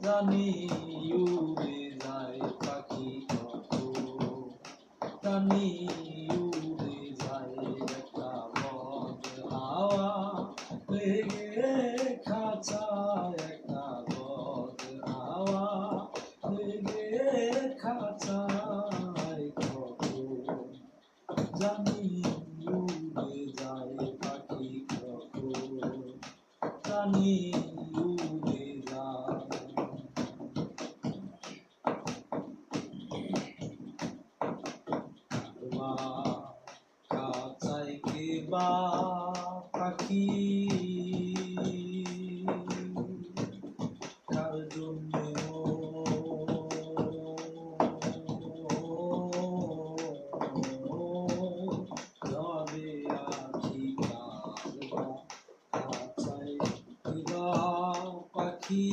জানি উড়ে যায় পাখি কত, জানি উড়ে যায় একটা বদ হাওয়া লেগে খাঁচায়, একটা বদ হাওয়া লেগে খাঁচায় কত, জানি উড়ে যায় পাখি কত, জানি উড়ে যায়। খাঁচায় কে বা পাখি, কার জন্যে যাবে আখি, কার বা খাঁচায় কে বা পাখি।